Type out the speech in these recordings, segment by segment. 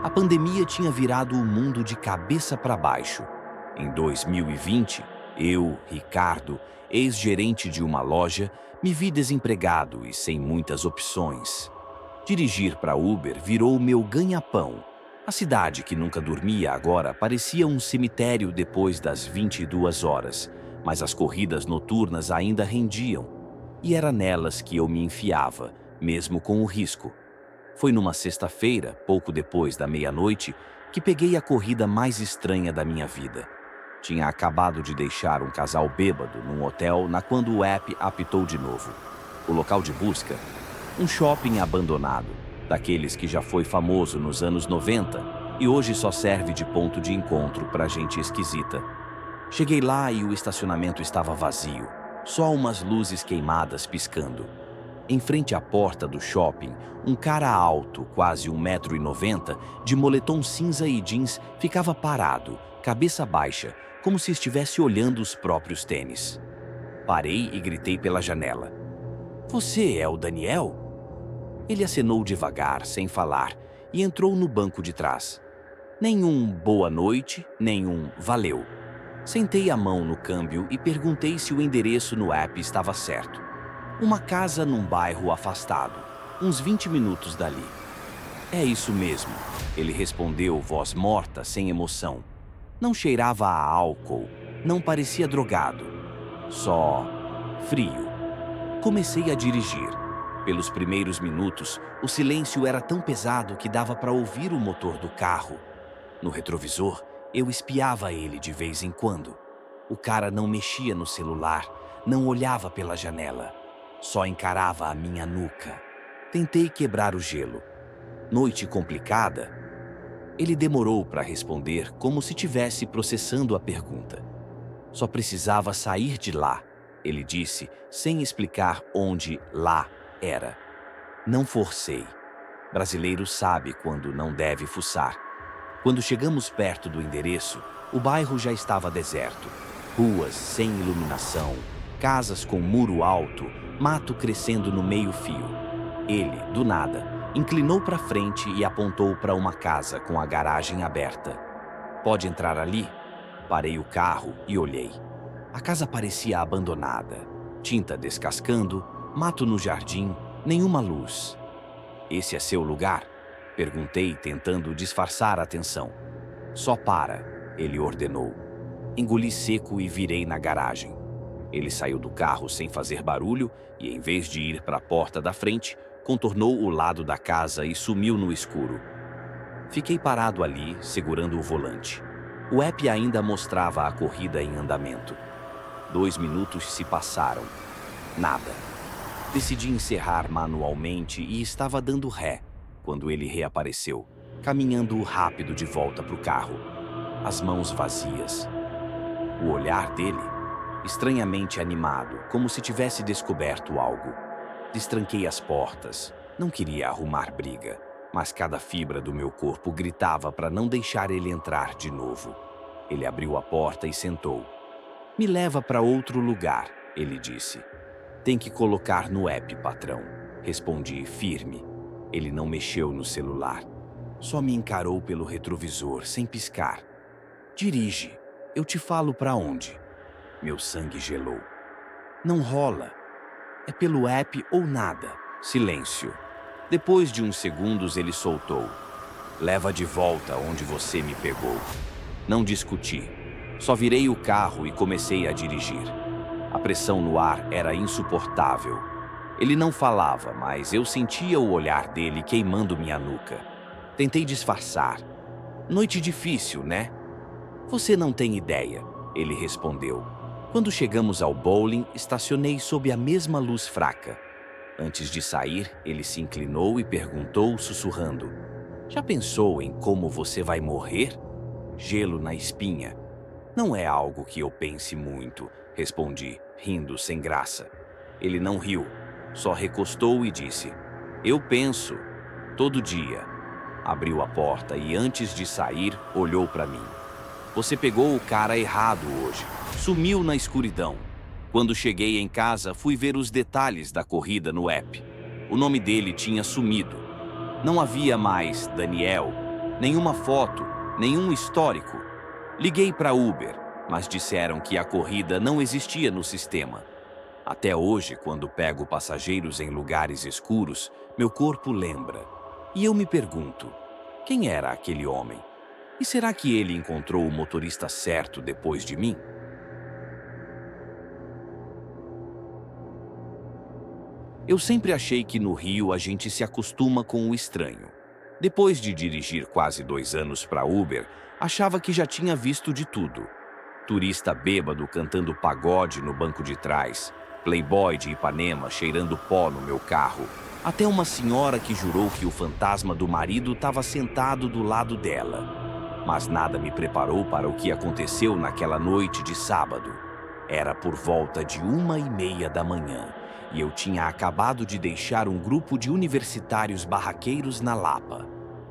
A pandemia tinha virado o mundo de cabeça para baixo. Em 2020, eu, Ricardo, ex-gerente de uma loja, me vi desempregado e sem muitas opções. Dirigir para Uber virou meu ganha-pão. A cidade que nunca dormia agora parecia um cemitério depois das 22 horas, mas as corridas noturnas ainda rendiam. E era nelas que eu me enfiava, mesmo com o risco. Foi numa sexta-feira, pouco depois da meia-noite, que peguei a corrida mais estranha da minha vida. Tinha acabado de deixar um casal bêbado num hotel quando o app apitou de novo. O local de busca? Um shopping abandonado, daqueles que já foi famoso nos anos 90 e hoje só serve de ponto de encontro para gente esquisita. Cheguei lá e o estacionamento estava vazio, só umas luzes queimadas piscando. Em frente à porta do shopping, um cara alto, quase 1,90 m, de moletom cinza e jeans, ficava parado, cabeça baixa, como se estivesse olhando os próprios tênis. Parei e gritei pela janela. "Você é o Daniel?" Ele acenou devagar, sem falar, e entrou no banco de trás. Nenhum boa noite, nenhum valeu. Sentei a mão no câmbio e perguntei se o endereço no app estava certo. Uma casa num bairro afastado, uns 20 minutos dali. "É isso mesmo", ele respondeu, voz morta, sem emoção. Não cheirava a álcool, não parecia drogado. Só frio. Comecei a dirigir. Pelos primeiros minutos, o silêncio era tão pesado que dava para ouvir o motor do carro. No retrovisor, eu espiava ele de vez em quando. O cara não mexia no celular, não olhava pela janela. Só encarava a minha nuca. Tentei quebrar o gelo. "Noite complicada?" Ele demorou para responder, como se estivesse processando a pergunta. "Só precisava sair de lá", ele disse, sem explicar onde lá era. Não forcei. Brasileiro sabe quando não deve fuçar. Quando chegamos perto do endereço, o bairro já estava deserto. Ruas sem iluminação, casas com muro alto, mato crescendo no meio-fio. Ele, do nada, inclinou para frente e apontou para uma casa com a garagem aberta. "Pode entrar ali?" Parei o carro e olhei. A casa parecia abandonada. Tinta descascando, mato no jardim, nenhuma luz. "Esse é seu lugar?" Perguntei, tentando disfarçar a tensão. "Só para", ele ordenou. Engoli seco e virei na garagem. Ele saiu do carro sem fazer barulho e, em vez de ir para a porta da frente, contornou o lado da casa e sumiu no escuro. Fiquei parado ali, segurando o volante. O app ainda mostrava a corrida em andamento. 2 minutos se passaram. Nada. Decidi encerrar manualmente e estava dando ré, quando ele reapareceu, caminhando rápido de volta para o carro. As mãos vazias. O olhar dele, estranhamente animado, como se tivesse descoberto algo. Destranquei as portas. Não queria arrumar briga, mas cada fibra do meu corpo gritava para não deixar ele entrar de novo. Ele abriu a porta e sentou. "Me leva para outro lugar", ele disse. "Tem que colocar no app, patrão", respondi firme. Ele não mexeu no celular. Só me encarou pelo retrovisor, sem piscar. "Dirige. Eu te falo para onde." Meu sangue gelou. "Não rola. É pelo app ou nada." Silêncio. Depois de uns segundos, ele soltou. "Leva de volta onde você me pegou." Não discuti. Só virei o carro e comecei a dirigir. A pressão no ar era insuportável. Ele não falava, mas eu sentia o olhar dele queimando minha nuca. Tentei disfarçar. "Noite difícil, né?" "Você não tem ideia", ele respondeu. Quando chegamos ao bowling, estacionei sob a mesma luz fraca. Antes de sair, ele se inclinou e perguntou, sussurrando: "Já pensou em como você vai morrer?" Gelo na espinha. "Não é algo que eu pense muito", respondi, rindo sem graça. Ele não riu, só recostou e disse: "Eu penso, todo dia." Abriu a porta e, antes de sair, olhou para mim. "Você pegou o cara errado hoje. Sumiu na escuridão." Quando cheguei em casa, fui ver os detalhes da corrida no app. O nome dele tinha sumido. Não havia mais Daniel. Nenhuma foto, nenhum histórico. Liguei para Uber, mas disseram que a corrida não existia no sistema. Até hoje, quando pego passageiros em lugares escuros, meu corpo lembra. E eu me pergunto, quem era aquele homem? E será que ele encontrou o motorista certo depois de mim? Eu sempre achei que no Rio a gente se acostuma com o estranho. Depois de dirigir quase 2 anos para Uber, achava que já tinha visto de tudo. Turista bêbado cantando pagode no banco de trás, playboy de Ipanema cheirando pó no meu carro, até uma senhora que jurou que o fantasma do marido estava sentado do lado dela. Mas nada me preparou para o que aconteceu naquela noite de sábado. Era por volta de 1h30 da manhã e eu tinha acabado de deixar um grupo de universitários barraqueiros na Lapa.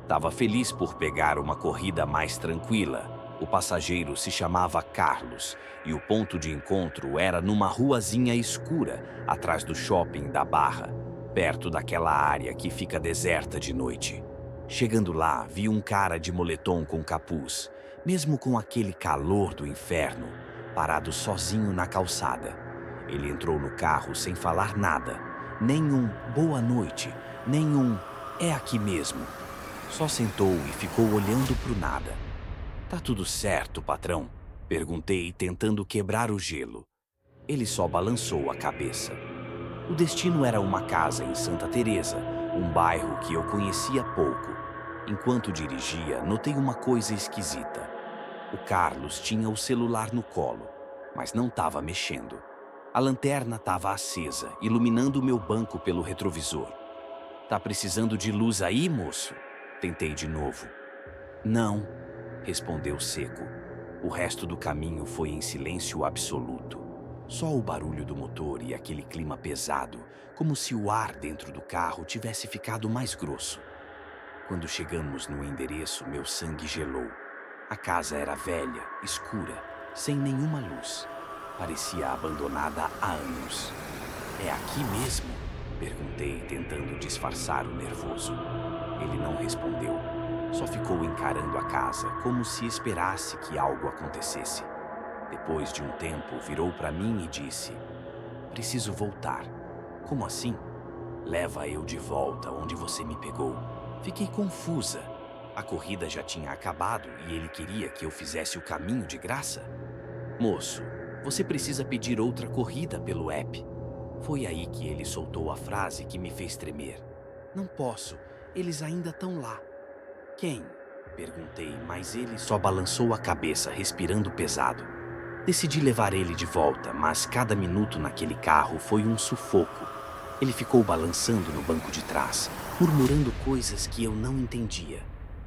Tava feliz por pegar uma corrida mais tranquila. O passageiro se chamava Carlos e o ponto de encontro era numa ruazinha escura, atrás do shopping da Barra, perto daquela área que fica deserta de noite. Chegando lá, vi um cara de moletom com capuz, mesmo com aquele calor do inferno, parado sozinho na calçada. Ele entrou no carro sem falar nada, nem um boa noite, nem um é aqui mesmo. Só sentou e ficou olhando pro nada. Tá tudo certo, patrão? Perguntei, tentando quebrar o gelo. Ele só balançou a cabeça. O destino era uma casa em Santa Teresa, um bairro que eu conhecia pouco. Enquanto dirigia, notei uma coisa esquisita. O Carlos tinha o celular no colo, mas não estava mexendo. A lanterna estava acesa, iluminando o meu banco pelo retrovisor. Tá precisando de luz aí, moço? Tentei de novo. Não, respondeu seco. O resto do caminho foi em silêncio absoluto. Só o barulho do motor e aquele clima pesado, como se o ar dentro do carro tivesse ficado mais grosso. Quando chegamos no endereço, meu sangue gelou. A casa era velha, escura, sem nenhuma luz. Parecia abandonada há anos. É aqui mesmo? Perguntei, tentando disfarçar o nervoso. Ele não respondeu. Só ficou encarando a casa, como se esperasse que algo acontecesse. Depois de um tempo, virou para mim e disse: "Preciso voltar." "Como assim?" "Leva eu de volta onde você me pegou." Fiquei confusa. A corrida já tinha acabado e ele queria que eu fizesse o caminho de graça? "Moço, você precisa pedir outra corrida pelo app." Foi aí que ele soltou a frase que me fez tremer. "Não posso, eles ainda estão lá." "Quem?" perguntei, mas ele só balançou a cabeça, respirando pesado. Decidi levar ele de volta, mas cada minuto naquele carro foi um sufoco. Ele ficou balançando no banco de trás, murmurando coisas que eu não entendia.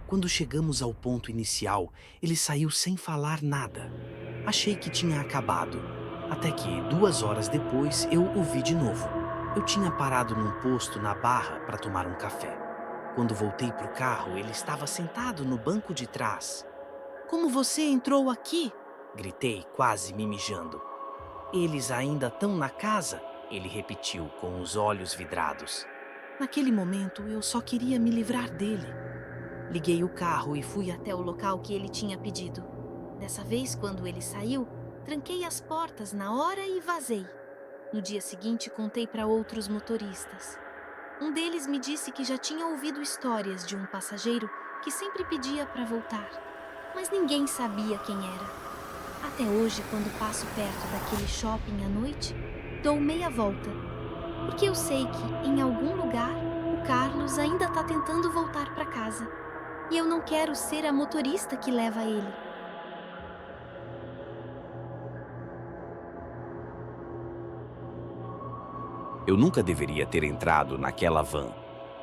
Quando chegamos ao ponto inicial, ele saiu sem falar nada. Achei que tinha acabado, até que 2 horas depois eu o vi de novo. Eu tinha parado num posto na Barra para tomar um café. Quando voltei pro carro, ele estava sentado no banco de trás. "Como você entrou aqui?" gritei, quase me mijando. "Eles ainda estão na casa?" ele repetiu, com os olhos vidrados. Naquele momento, eu só queria me livrar dele. Liguei o carro e fui até o local que ele tinha pedido. Dessa vez, quando ele saiu, tranquei as portas na hora e vazei. No dia seguinte, contei para outros motoristas. Um deles me disse que já tinha ouvido histórias de um passageiro que sempre pedia para voltar, mas ninguém sabia quem era. Até hoje, quando passo perto daquele shopping à noite, dou meia volta, porque eu sei que, em algum lugar, o Carlos ainda está tentando voltar para casa. E eu não quero ser a motorista que leva ele. Eu nunca deveria ter entrado naquela van.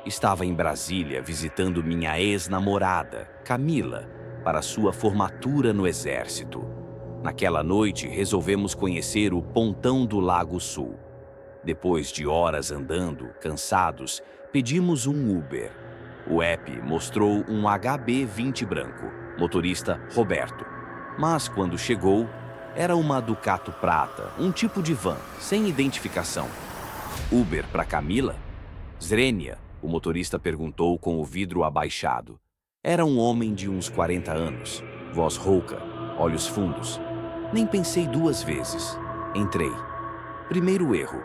Estava em Brasília visitando minha ex-namorada, Camila, para sua formatura no Exército. Naquela noite, resolvemos conhecer o Pontão do Lago Sul. Depois de horas andando, cansados, pedimos um Uber. O app mostrou um HB20 branco, motorista Roberto. Mas quando chegou, era uma Ducato prata, um tipo de van, sem identificação. "Uber para Camila?" "Zrenia", o motorista perguntou com o vidro abaixado. Era um homem de uns 40 anos, voz rouca, olhos fundos. Nem pensei duas vezes. Entrei. Primeiro erro.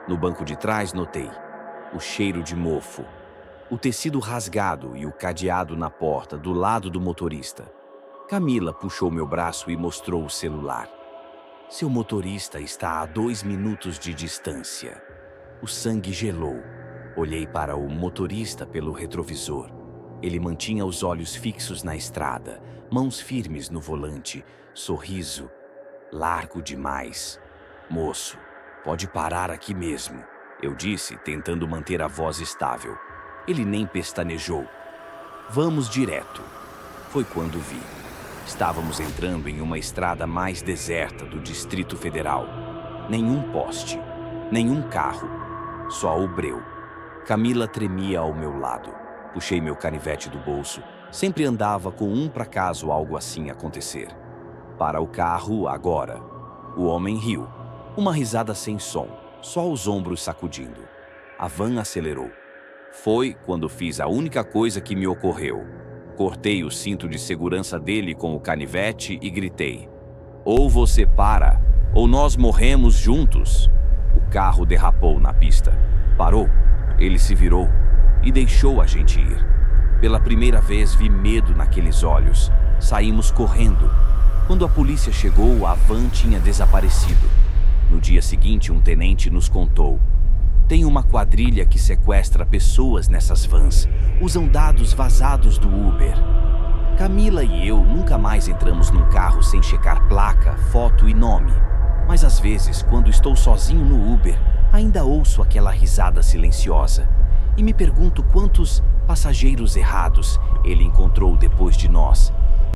No banco de trás notei o cheiro de mofo, o tecido rasgado e o cadeado na porta do lado do motorista. Camila puxou meu braço e mostrou o celular. Seu motorista está a 2 minutos de distância. O sangue gelou. Olhei para o motorista pelo retrovisor. Ele mantinha os olhos fixos na estrada, mãos firmes no volante, sorriso largo demais. Moço, pode parar aqui mesmo, eu disse, tentando manter a voz estável. Ele nem pestanejou. Vamos direto. Foi quando vi. Estávamos entrando em uma estrada mais deserta do Distrito Federal. Nenhum poste, nenhum carro, só o breu. Camila tremia ao meu lado. Puxei meu canivete do bolso. Sempre andava com um para caso algo assim acontecer. Para o carro, agora. O homem riu. Uma risada sem som, só os ombros sacudindo. A van acelerou. Foi quando fiz a única coisa que me ocorreu. Cortei o cinto de segurança dele com o canivete e gritei: ou você para, ou nós morremos juntos. O carro derrapou na pista. Parou. Ele se virou e deixou a gente ir. Pela primeira vez vi medo naqueles olhos. Saímos correndo. Quando a polícia chegou, a van tinha desaparecido. No dia seguinte, um tenente nos contou: tem uma quadrilha que sequestra pessoas nessas vans. Usam dados vazados do Uber. Camila e eu nunca mais entramos num carro sem checar placa, foto e nome. Mas às vezes, quando estou sozinho no Uber, ainda ouço aquela risada silenciosa. E me pergunto quantos passageiros errados ele encontrou depois de nós.